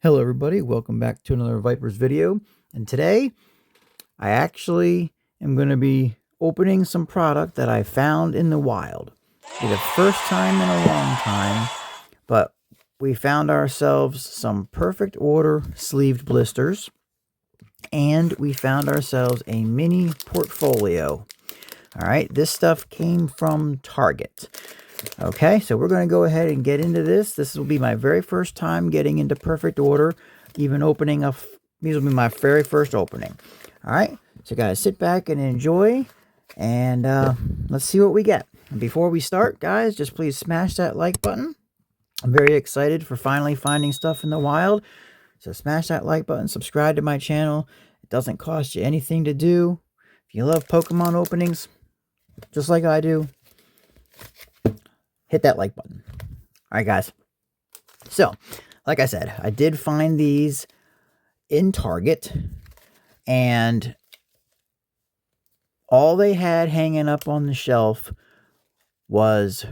Hello everybody, welcome back to another Vipers video, and today I actually am going to be opening some product that I found in the wild. It'll be the first time in a long time, but we found ourselves some perfect order sleeved blisters, and we found ourselves a mini portfolio. Alright, this stuff came from Target. Okay, so we're going to go ahead and get into this. This will be my very first time getting into perfect order, even opening a... These will be my very first opening. All right, so guys, sit back and enjoy, and let's see what we get. And before we start, guys, just please smash that like button. I'm very excited for finally finding stuff in the wild. So smash that like button, subscribe to my channel. It doesn't cost you anything to do. If you love Pokemon openings, just like I do, hit that like button. All right, guys. So, like I said, I did find these in Target, and all they had hanging up on the shelf was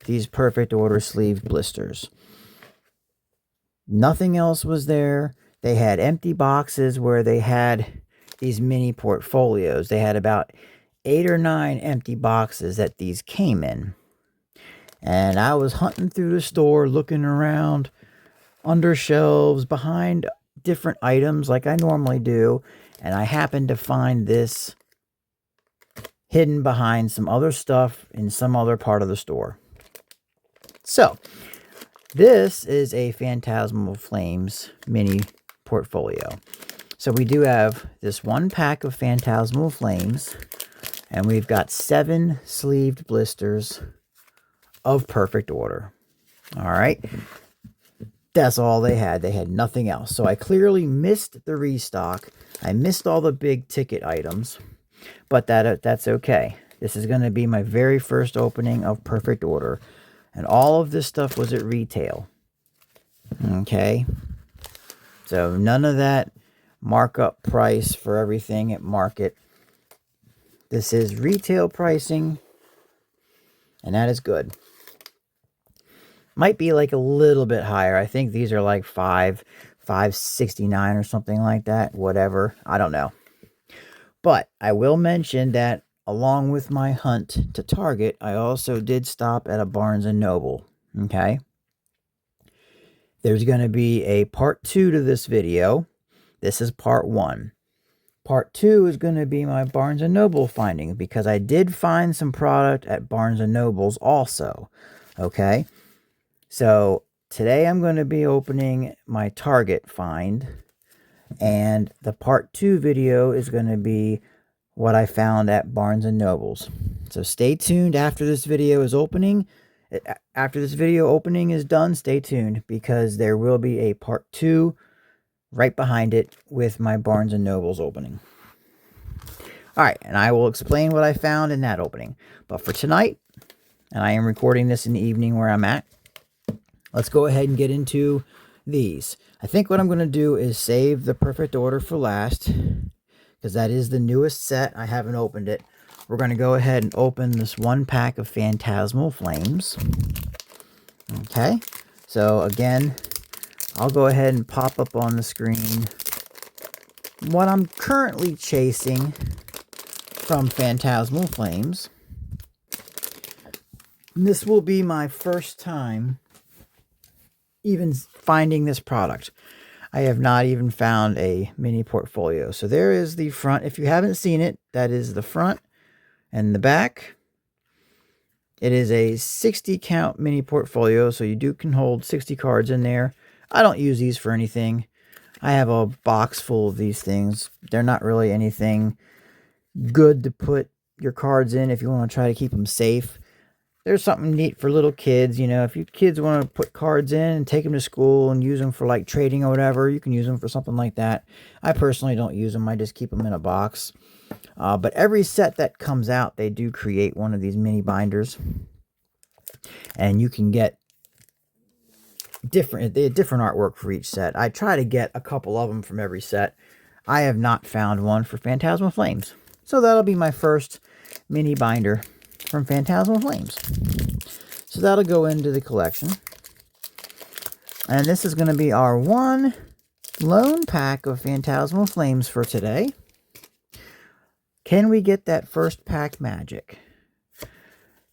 these perfect order sleeve blisters. Nothing else was there. They had empty boxes where they had these mini portfolios. They had about 8 or 9 empty boxes that these came in. And I was hunting through the store, looking around under shelves, behind different items like I normally do. And I happened to find this hidden behind some other stuff in some other part of the store. So, this is a Phantasmal Flames mini portfolio. So we do have this one pack of Phantasmal Flames, and we've got 7 sleeved blisters of perfect order. All right, that's all they had. They had nothing else. So I clearly missed the restock. I missed all the big ticket items, but that's okay. This is going to be my very first opening of perfect order, and all of this stuff was at retail. Okay, so none of that markup price for everything at market. This is retail pricing, and that is good. Might be like a little bit higher. I think these are like $5.69 or something like that. Whatever. I don't know. But I will mention that along with my hunt to Target, I also did stop at a Barnes&Noble. Okay. There's going to be a part 2 to this video. This is part 1. Part 2 is going to be my Barnes&Noble findings, because I did find some product at Barnes&Noble's also. Okay. So today I'm going to be opening my Target find, and the part 2 video is going to be what I found at Barnes&Noble's. So stay tuned after this video is opening. After this video opening is done, stay tuned, because there will be a part 2 right behind it with my Barnes&Noble's opening. All right, and I will explain what I found in that opening. But for tonight, and I am recording this in the evening where I'm at, let's go ahead and get into these. I think what I'm going to do is save the perfect order for last, because that is the newest set. I haven't opened it. We're going to go ahead and open this one pack of Phantasmal Flames. Okay, so again, I'll go ahead and pop up on the screen what I'm currently chasing from Phantasmal Flames. And this will be my first time even finding this product. I have not even found a mini portfolio. So there is the front. If you haven't seen it, that is the front and the back. It is a 60 count mini portfolio, so you can hold 60 cards in there. I don't use these for anything. I have a box full of these things. They're not really anything good to put your cards in if you want to try to keep them safe. There's something neat for little kids, you know, if you kids want to put cards in and take them to school and use them for like trading or whatever, you can use them for something like that. I personally don't use them. I just keep them in a box. But every set that comes out, they do create one of these mini binders. And you can get different artwork for each set. I try to get a couple of them from every set. I have not found one for Phantasmal Flames. So that'll be my first mini binder from Phantasmal Flames. So that'll go into the collection. And this is going to be our 1, lone pack of Phantasmal Flames for today. Can we get that first pack magic?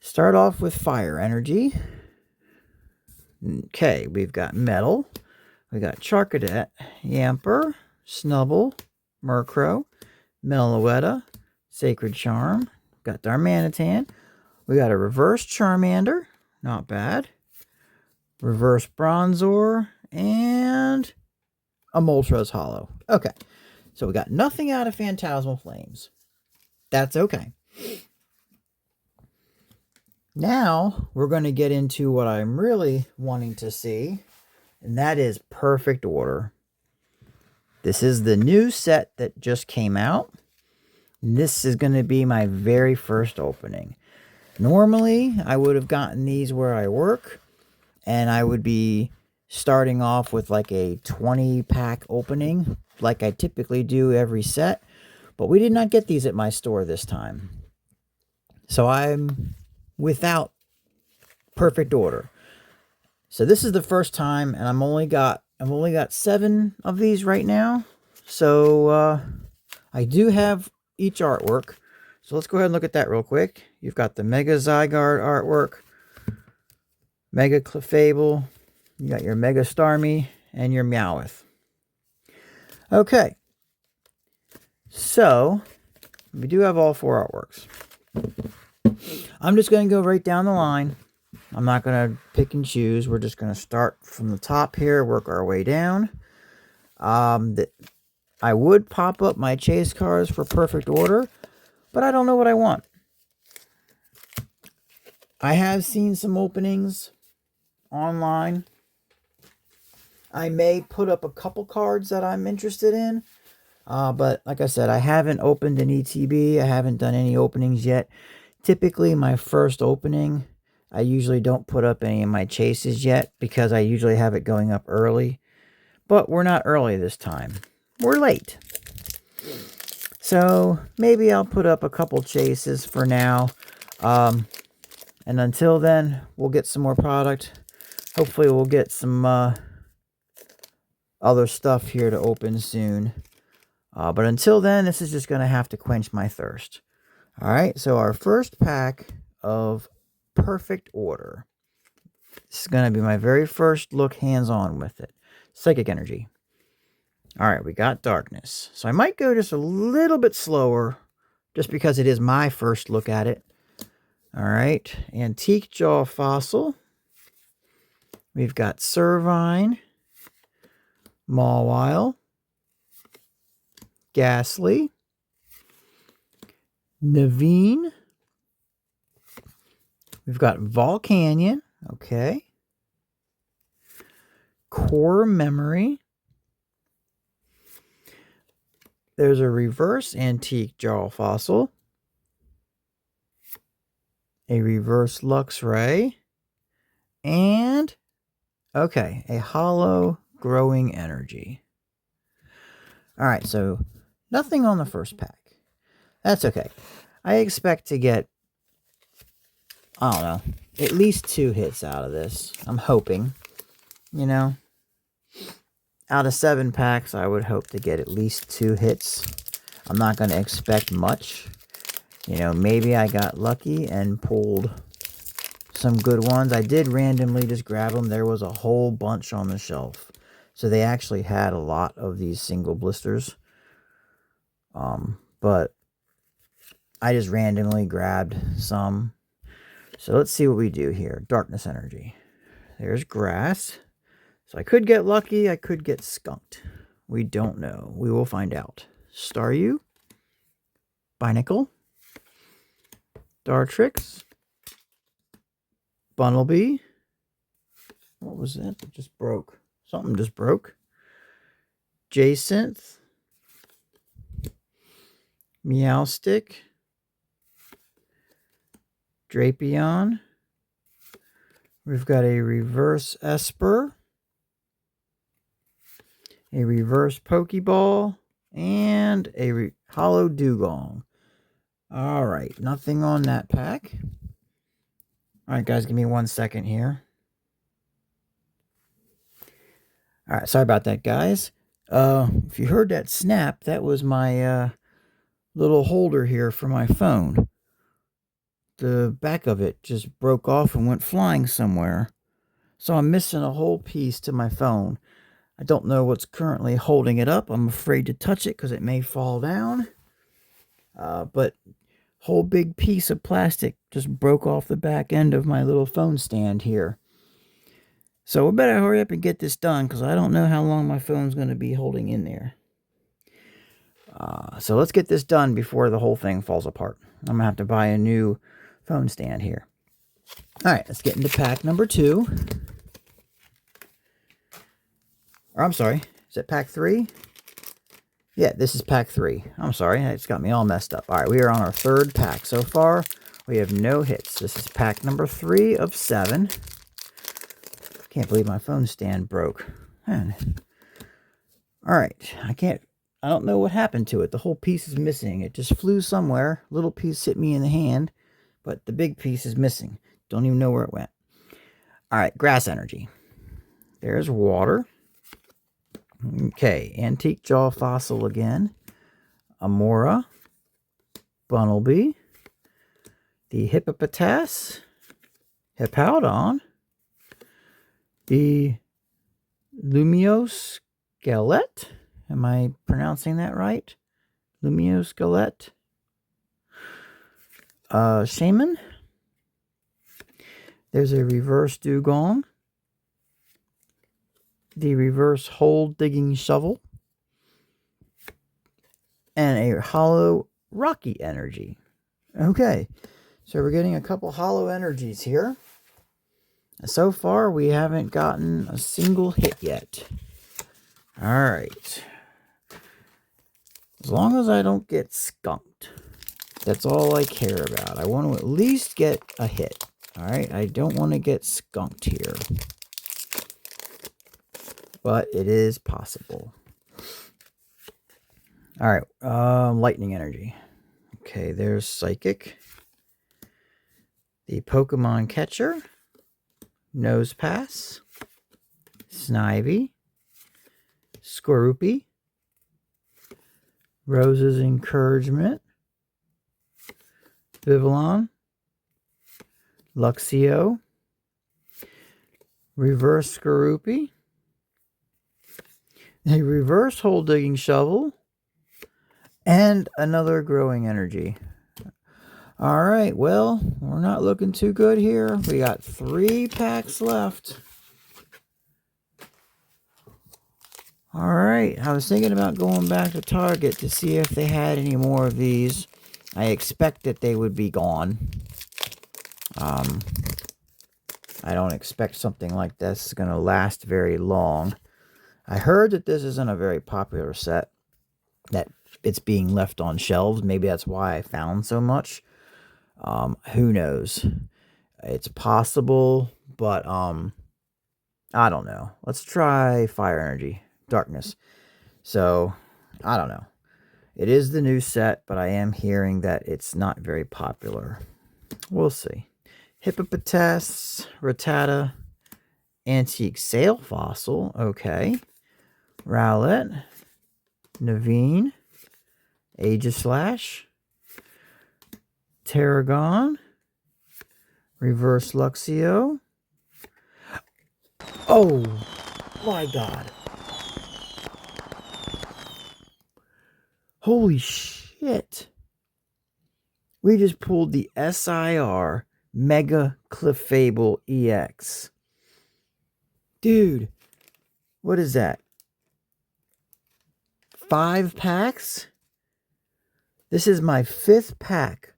Start off with Fire Energy. Okay, we've got Metal. We got Charcadet, Yamper, Snubble, Murkrow, Meloetta, Sacred Charm. Got Darmanitan. We got a Reverse Charmander. Not bad. Reverse Bronzor. And a Moltres Hollow. Okay, so we got nothing out of Phantasmal Flames. That's okay. Now, we're going to get into what I'm really wanting to see, and that is Perfect Order. This is the new set that just came out. This is going to be my very first opening. Normally, I would have gotten these where I work, and I would be starting off with like a 20-pack opening, like I typically do every set, but we did not get these at my store this time. So I'm without Perfect Order. So this is the first time, and I've only got 7 of these right now. So I do have each artwork. So let's go ahead and look at that real quick. You've got the Mega Zygarde artwork, Mega Clefable, you got your Mega Starmie, and your Meowth. Okay. So we do have all 4 artworks. I'm just going to go right down the line. I'm not going to pick and choose. We're just going to start from the top here, work our way down. I would pop up my chase cards for Perfect Order, but I don't know what I want. I have seen some openings online. I may put up a couple cards that I'm interested in, but like I said, I haven't opened an ETB. I haven't done any openings yet. Typically, my first opening, I usually don't put up any of my chases yet because I usually have it going up early. But we're not early this time. We're late. So maybe I'll put up a couple chases for now. And until then, we'll get some more product. Hopefully we'll get some other stuff here to open soon. But until then, this is just going to have to quench my thirst. Alright, so our first pack of Perfect Order. This is going to be my very first look hands-on with it. Psychic Energy. Alright, we got Darkness. So I might go just a little bit slower, just because it is my first look at it. Alright, Antique Jaw Fossil. We've got Servine, Mawile, Ghastly, Naveen. We've got Volcanion. Okay. Core Memory. There's a reverse Antique Jaw Fossil. A reverse Luxray. And, okay, a hollow Growing Energy. Alright, so nothing on the first pack. That's okay. I expect to get, I don't know, at least 2 hits out of this. I'm hoping. You know, out of 7 packs, I would hope to get at least 2 hits. I'm not going to expect much. You know, maybe I got lucky and pulled some good ones. I did randomly just grab them. There was a whole bunch on the shelf. So they actually had a lot of these single blisters. But I just randomly grabbed some. So let's see what we do here. Darkness Energy. There's Grass. So I could get lucky. I could get skunked. We don't know. We will find out. Staryu. Binacle. Dartrix. Bunnelby. What was that? It just broke. Something just broke. Jacynth. Meowstic. Drapion. We've got a reverse Esper. A reverse Pokeball. And a hollow Dugong. Alright, nothing on that pack. Alright guys, give me 1 second here. Alright, sorry about that guys. If you heard that snap, that was my little holder here for my phone. The back of it just broke off and went flying somewhere. So I'm missing a whole piece to my phone. I don't know what's currently holding it up. I'm afraid to touch it because it may fall down. But whole big piece of plastic just broke off the back end of my little phone stand here. So we better hurry up and get this done because I don't know how long my phone's going to be holding in there. So let's get this done before the whole thing falls apart. I'm going to have to buy a new phone stand here. All right, let's get into pack number 2. Or I'm sorry, is it pack 3? Yeah, this is pack 3. I'm sorry, it's got me all messed up. All right, we are on our 3rd pack. So far, we have no hits. This is pack number 3 of 7. Can't believe my phone stand broke. Man. All right, I don't know what happened to it. The whole piece is missing. It just flew somewhere. Little piece hit me in the hand, but the big piece is missing. Don't even know where it went. All right, grass energy. There's water. Okay, antique jaw fossil again. Amora. Bunnelby. The hippopotas. Hippowdon. The Lumiosquelette. Am I pronouncing that right? Lumiosquelette. Shaman. There's a reverse dugong. The reverse hole digging shovel. And a hollow rocky energy. Okay, so we're getting a couple hollow energies here. So far, we haven't gotten a single hit yet. All right. As long as I don't get skunked, that's all I care about. I want to at least get a hit. All right, I don't want to get skunked here. But it is possible. All right, lightning energy. Okay, there's Psychic. The Pokemon Catcher. Nose Pass. Snivy. Skorupi. Rose's Encouragement. Vivillon. Luxio. Reverse Skorupi. A reverse hole digging shovel. And another growing energy. All right, well, we're not looking too good here. We got 3 packs left. All right, I was thinking about going back to Target to see if they had any more of these. I expect that they would be gone. I don't expect something like this is going to last very long. I heard that this isn't a very popular set, that it's being left on shelves. Maybe that's why I found so much. Who knows? It's possible, but I don't know. Let's try Fire Energy, Darkness. So, I don't know. It is the new set, but I am hearing that it's not very popular. We'll see. Hippopotas, Rattata, Antique Sail Fossil. Okay. Rowlet, Naveen, Aegislash, Tarragon, Reverse Luxio. Oh my god. Holy shit. We just pulled the SIR Mega Clefable EX. Dude, what is that? 5 packs? This is my 5th pack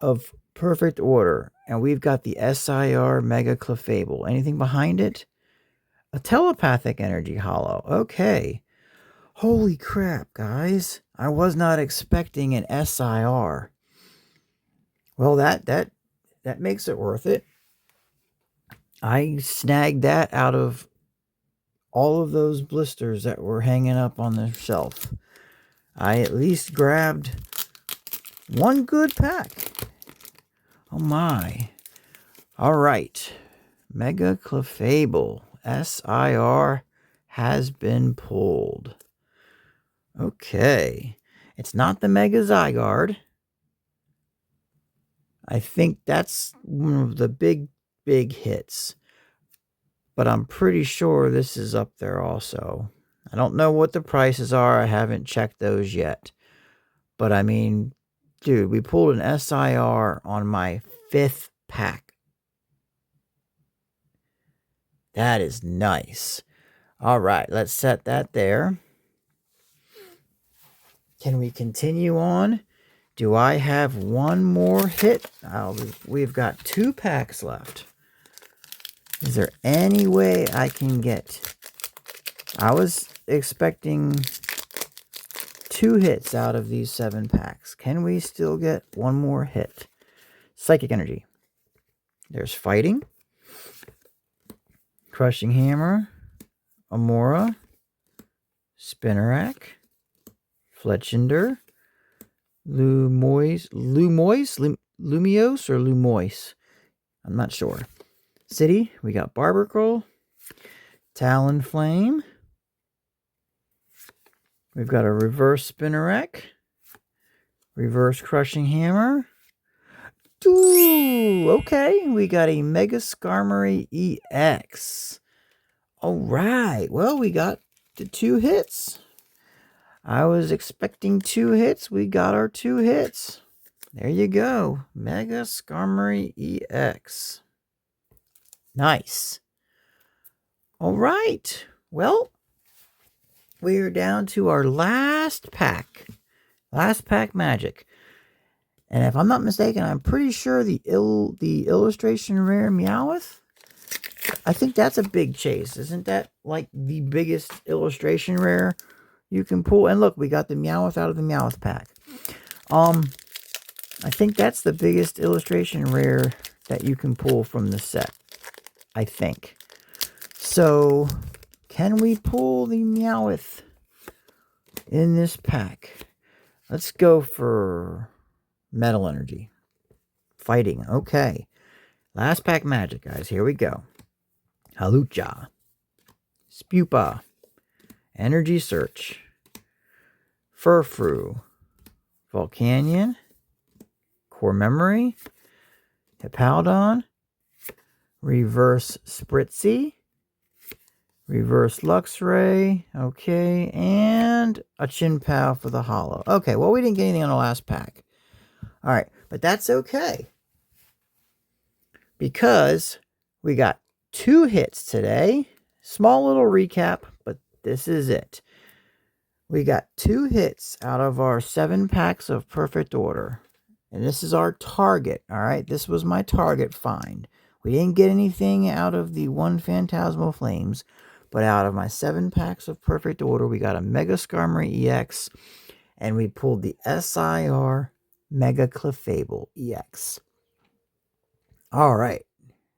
of Perfect Order, and we've got the SIR Mega Clefable. Anything behind it? A telepathic energy hollow. Okay. Holy crap, guys. I was not expecting an SIR. Well, that makes it worth it. I snagged that out of all of those blisters that were hanging up on the shelf. I at least grabbed one good pack. Oh my. All right. Mega Clefable SIR has been pulled. Okay. It's not the Mega Zygarde. I think that's one of the big hits. But I'm pretty sure this is up there also. I don't know what the prices are. I haven't checked those yet. But I mean, dude, we pulled an SIR on my 5th pack. That is nice. All right, let's set that there. Can we continue on? Do I have one more hit? We've got 2 packs left. Is there any way I can get... I was expecting 2 hits out of these 7 packs. Can we still get one more hit? Psychic Energy. There's Fighting. Crushing Hammer. Amora. Spinnerack. Fletchinder. Lumiose or Lumoise? I'm not sure. City, we got Barbercrow. Talonflame. We've got a Reverse Spinnerack. Reverse Crushing Hammer. Ooh, okay. We got a Mega Skarmory EX. All right. Well, we got the 2 hits. I was expecting 2 hits. We got our 2 hits. There you go. Mega Skarmory EX. Nice. All right. Well, we're down to our last pack. Last pack magic. And if I'm not mistaken, I'm pretty sure the illustration rare Meowth, I think that's a big chase. Isn't that like the biggest illustration rare you can pull? And look, we got the Meowth out of the Meowth pack. I think that's the biggest illustration rare that you can pull from the set. I think. So, can we pull the Meowth in this pack? Let's go for Metal Energy. Fighting. Okay. Last pack magic, guys. Here we go. Halucha. Spupa. Energy Search. Furfrou. Volcanion. Core Memory. Hippowdon. Reverse Spritzy. Reverse Luxray. Okay. And a Chinpow for the holo. Okay. Well, we didn't get anything on the last pack. All right. But that's okay. Because we got 2 hits today. Small little recap, but this is it. We got 2 hits out of our 7 packs of Perfect Order. And this is our target. All right. This was my target find. We didn't get anything out of the 1 Phantasmal Flames, but out of my 7 packs of Perfect Order, we got a Mega Skarmory EX, and we pulled the SIR Mega Clefable EX. All right.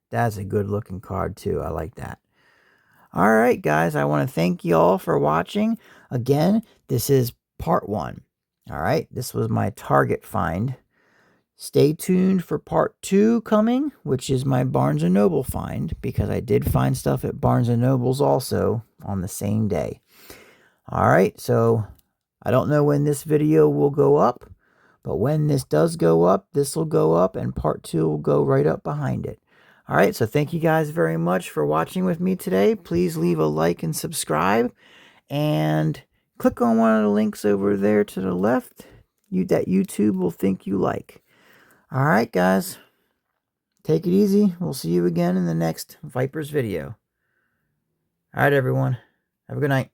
That's a good looking card too. I like that. All right, guys. I want to thank you all for watching. Again, this is part 1. All right. This was my target find. Stay tuned for part 2 coming, which is my Barnes&Noble find, because I did find stuff at Barnes&Noble's also on the same day. All right, so I don't know when this video will go up, but when this does go up, this will go up, and part 2 will go right up behind it. All right, so thank you guys very much for watching with me today. Please leave a like and subscribe, and click on one of the links over there to the left that YouTube will think you like. All right, guys. Take it easy. We'll see you again in the next Vipers video. All right, everyone. Have a good night.